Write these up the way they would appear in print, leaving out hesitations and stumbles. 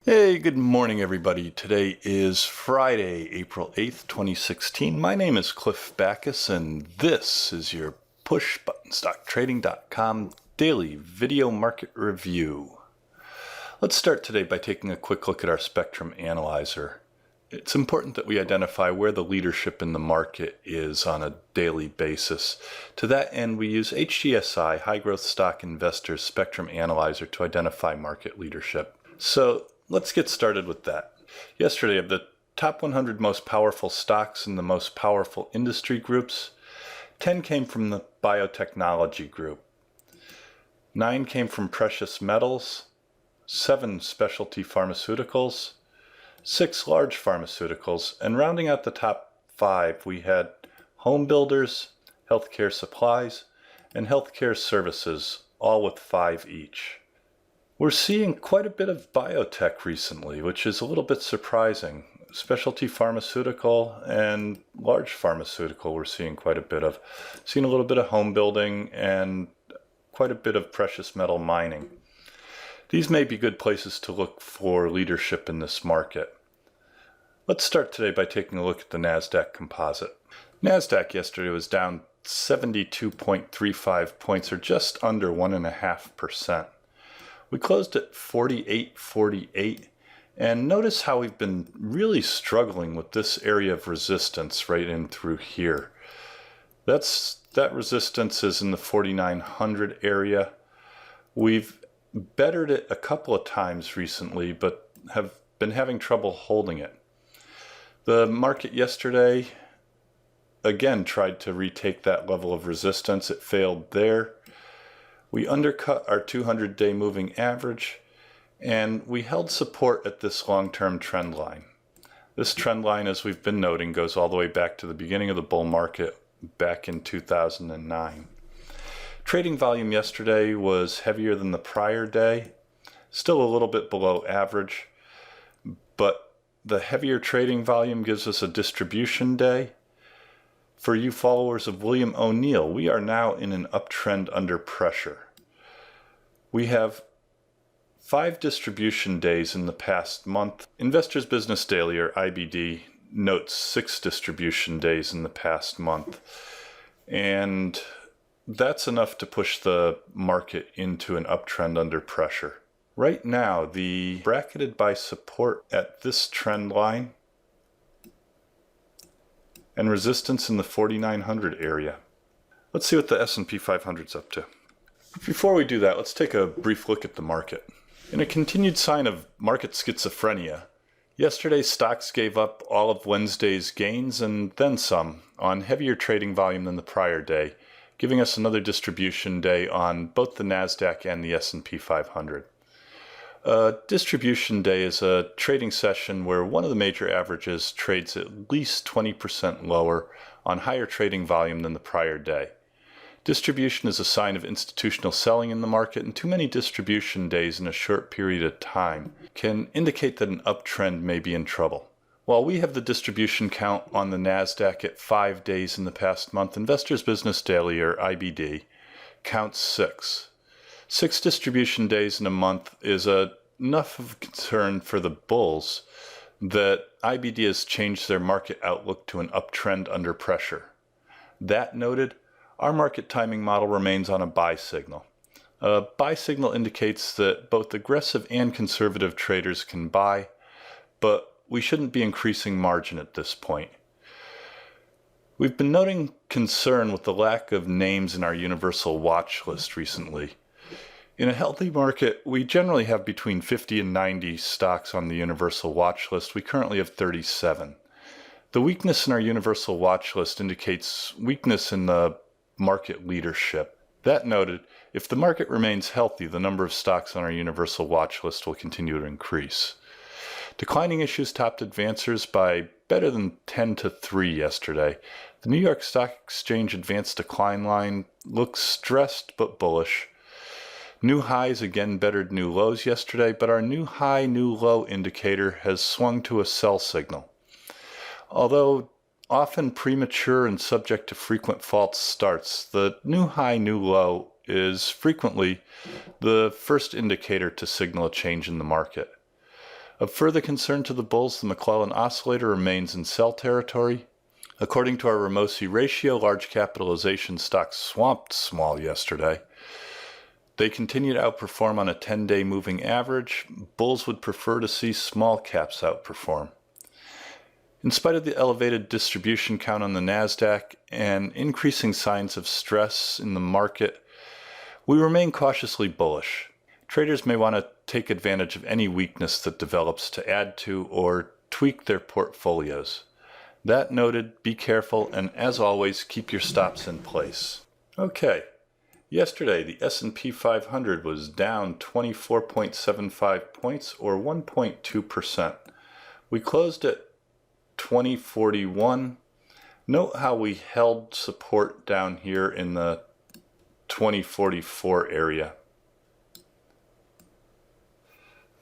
Hey, good morning, everybody. Today is Friday, April 8th, 2016. My name is Cliff Backus, and this is your PushButtonStockTrading.com daily video market review. Let's start today by taking a quick look at our Spectrum Analyzer. It's important that we identify where the leadership in the market is on a daily basis. To that end, we use HGSI, High Growth Stock Investors Spectrum Analyzer, to identify market leadership. So let's get started with that. Yesterday, of the top 100 most powerful stocks in the most powerful industry groups, 10 came from the biotechnology group, 9 came from precious metals, 7 specialty pharmaceuticals, 6 large pharmaceuticals, and rounding out the top 5, we had home builders, healthcare supplies, and healthcare services, all with 5 each. We're seeing quite a bit of biotech recently, which is a little bit surprising. Specialty pharmaceutical and large pharmaceutical we're seeing quite a bit of. Seeing a little bit of home building and quite a bit of precious metal mining. These may be good places to look for leadership in this market. Let's start today by taking a look at the NASDAQ composite. NASDAQ yesterday was down 72.35 points, or just under 1.5%. We closed at 48.48, and notice how we've been really struggling with this area of resistance right in through here. That resistance is in the 4900 area. We've bettered it a couple of times recently, but have been having trouble holding it. The market yesterday again tried to retake that level of resistance. It failed there. We undercut our 200-day moving average, and we held support at this long-term trend line. This trend line, as we've been noting, goes all the way back to the beginning of the bull market back in 2009. Trading volume yesterday was heavier than the prior day, still a little bit below average, but the heavier trading volume gives us a distribution day. For you followers of William O'Neill, we are now in an uptrend under pressure. We have 5 distribution days in the past month. Investors Business Daily, or IBD, notes 6 distribution days in the past month. And that's enough to push the market into an uptrend under pressure. Right now, the bracketed by support at this trend line and resistance in the 4900 area. Let's see what the S&P 500 is up to. Before we do that, let's take a brief look at the market. In a continued sign of market schizophrenia, yesterday's stocks gave up all of Wednesday's gains and then some on heavier trading volume than the prior day, giving us another distribution day on both the NASDAQ and the S&P 500. A distribution day is a trading session where one of the major averages trades at least 20% lower on higher trading volume than the prior day. Distribution is a sign of institutional selling in the market, and too many distribution days in a short period of time can indicate that an uptrend may be in trouble. While we have the distribution count on the NASDAQ at 5 days in the past month, Investors Business Daily, or IBD, counts 6. 6 distribution days in a month is enough of concern for the bulls that IBD has changed their market outlook to an uptrend under pressure. That noted, our market timing model remains on a buy signal. A buy signal indicates that both aggressive and conservative traders can buy, but we shouldn't be increasing margin at this point. We've been noting concern with the lack of names in our universal watch list recently. In a healthy market, we generally have between 50 and 90 stocks on the universal watch list. We currently have 37. The weakness in our universal watch list indicates weakness in the market leadership. That noted, if the market remains healthy, the number of stocks on our universal watch list will continue to increase. Declining issues topped advancers by better than 10 to 3 yesterday. The New York Stock Exchange advanced decline line looks stressed but bullish. New highs again bettered new lows yesterday, but our new high, new low indicator has swung to a sell signal. Although often premature and subject to frequent false starts, the new high, new low is frequently the first indicator to signal a change in the market. Of further concern to the bulls, the McClellan oscillator remains in sell territory. According to our Ramosi ratio, large capitalization stocks swamped small yesterday. They continue to outperform on a 10-day moving average. Bulls would prefer to see small caps outperform. In spite of the elevated distribution count on the NASDAQ and increasing signs of stress in the market, we remain cautiously bullish. Traders may want to take advantage of any weakness that develops to add to or tweak their portfolios. That noted, be careful, and as always, keep your stops in place. Okay, yesterday the S&P 500 was down 24.75 points or 1.2%. We closed at 2041. Note how we held support down here in the 2044 area.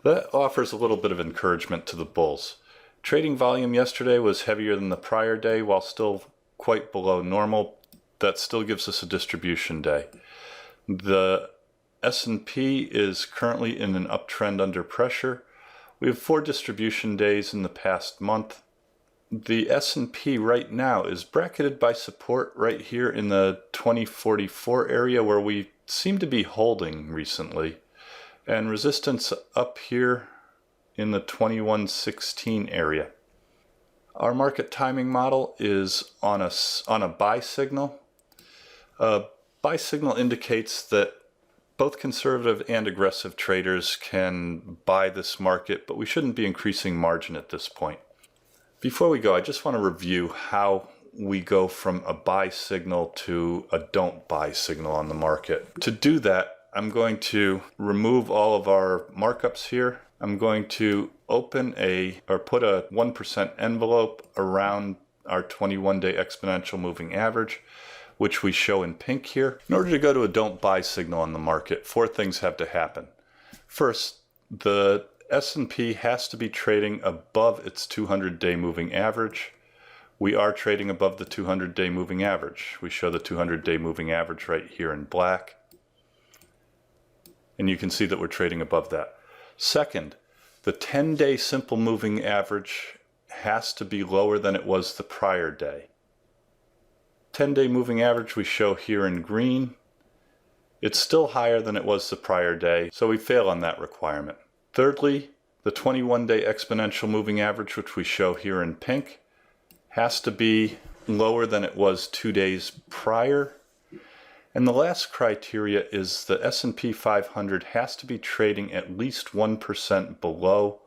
That offers a little bit of encouragement to the bulls. Trading volume yesterday was heavier than the prior day while still quite below normal. That still gives us a distribution day. The S&P is currently in an uptrend under pressure. We have 4 distribution days in the past month. The S&P right now is bracketed by support right here in the 2044 area where we seem to be holding recently, and resistance up here in the 2116 area. Our market timing model is on a buy signal. A buy signal indicates that both conservative and aggressive traders can buy this market, but we shouldn't be increasing margin at this point. Before we go, I just want to review how we go from a buy signal to a don't buy signal on the market. To do that, I'm going to remove all of our markups here. I'm going to put a 1% envelope around our 21-day exponential moving average, which we show in pink here. In order to go to a don't buy signal on the market, 4 things have to happen. First, the S&P has to be trading above its 200-day moving average. We are trading above the 200-day moving average. We show the 200-day moving average right here in black. And you can see that we're trading above that. Second, the 10-day simple moving average has to be lower than it was the prior day. 10-day moving average we show here in green. It's still higher than it was the prior day, so we fail on that requirement. Thirdly, the 21-day exponential moving average, which we show here in pink, has to be lower than it was 2 days prior. And the last criteria is the S&P 500 has to be trading at least 1% below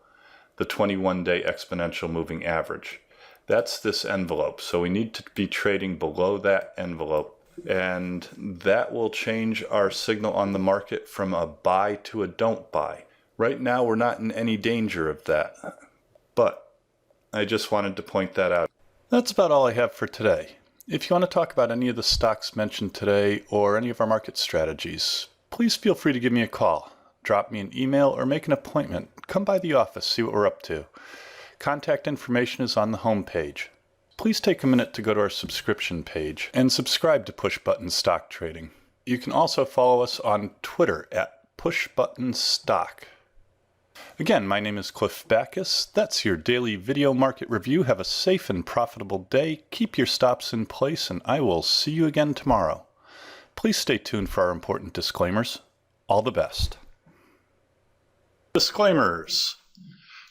the 21-day exponential moving average. That's this envelope, so we need to be trading below that envelope, and that will change our signal on the market from a buy to a don't buy. Right now we're not in any danger of that, but I just wanted to point that out. That's about all I have for today. If you want to talk about any of the stocks mentioned today or any of our market strategies, please feel free to give me a call, drop me an email, or make an appointment. Come by the office, see what we're up to. Contact information is on the home page. Please take a minute to go to our subscription page and subscribe to Push Button Stock Trading. You can also follow us on Twitter at PushButtonStock. Again, my name is Cliff Backus. That's your daily video market review. Have a safe and profitable day. Keep your stops in place, and I will see you again tomorrow. Please stay tuned for our important disclaimers. All the best. Disclaimers.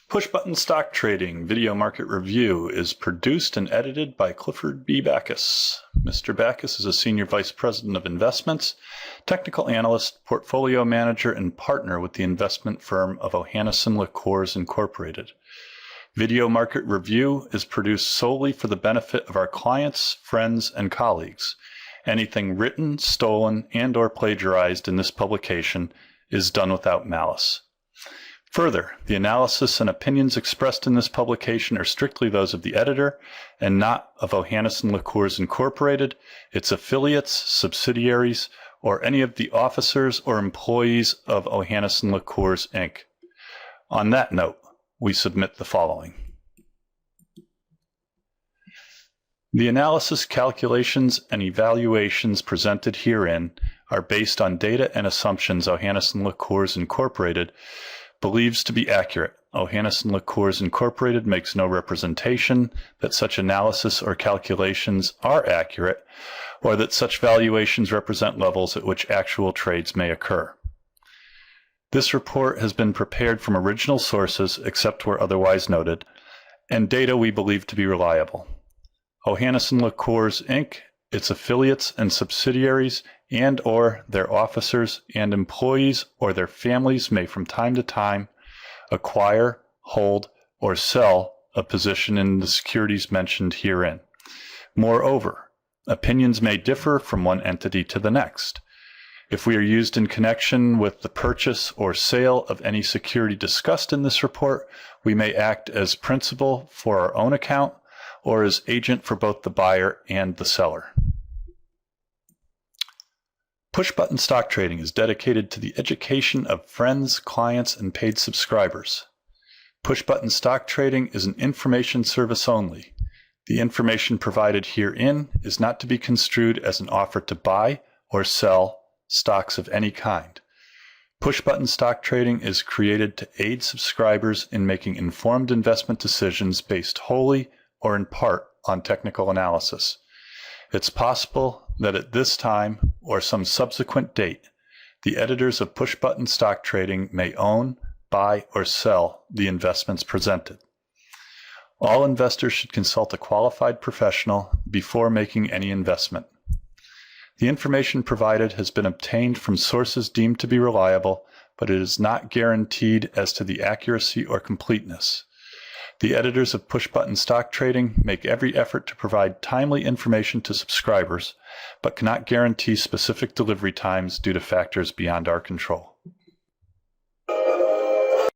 Push Button Stock Trading Video Market Review is produced and edited by Clifford B. Backus. Mr. Backus is a Senior Vice President of Investments, Technical Analyst, Portfolio Manager, and Partner with the investment firm of Ohanneson Liqueurs Incorporated. Video Market Review is produced solely for the benefit of our clients, friends, and colleagues. Anything written, stolen, and/or plagiarized in this publication is done without malice. Further, the analysis and opinions expressed in this publication are strictly those of the editor and not of Ohanneson Liqueurs Incorporated, its affiliates, subsidiaries, or any of the officers or employees of Ohanneson Liqueurs, Inc. On that note, we submit the following. The analysis, calculations, and evaluations presented herein are based on data and assumptions Ohanneson Liqueurs Incorporated believes to be accurate. Ohannes & LaCours Incorporated makes no representation that such analysis or calculations are accurate, or that such valuations represent levels at which actual trades may occur. This report has been prepared from original sources, except where otherwise noted, and data we believe to be reliable. Ohannes & LaCours, Inc., its affiliates and subsidiaries, and/or their officers and employees or their families may from time to time acquire, hold, or sell a position in the securities mentioned herein. Moreover, opinions may differ from one entity to the next. If we are used in connection with the purchase or sale of any security discussed in this report, we may act as principal for our own account or as agent for both the buyer and the seller. Push-button stock trading is dedicated to the education of friends, clients, and paid subscribers. Push-button stock trading is an information service only. The information provided herein is not to be construed as an offer to buy or sell stocks of any kind. Push-button stock trading is created to aid subscribers in making informed investment decisions based wholly or in part on technical analysis. It's possible that at this time or some subsequent date, the editors of Push-Button Stock Trading may own, buy, or sell the investments presented. All investors should consult a qualified professional before making any investment. The information provided has been obtained from sources deemed to be reliable, but it is not guaranteed as to the accuracy or completeness. The editors of Push-Button Stock Trading make every effort to provide timely information to subscribers, but cannot guarantee specific delivery times due to factors beyond our control.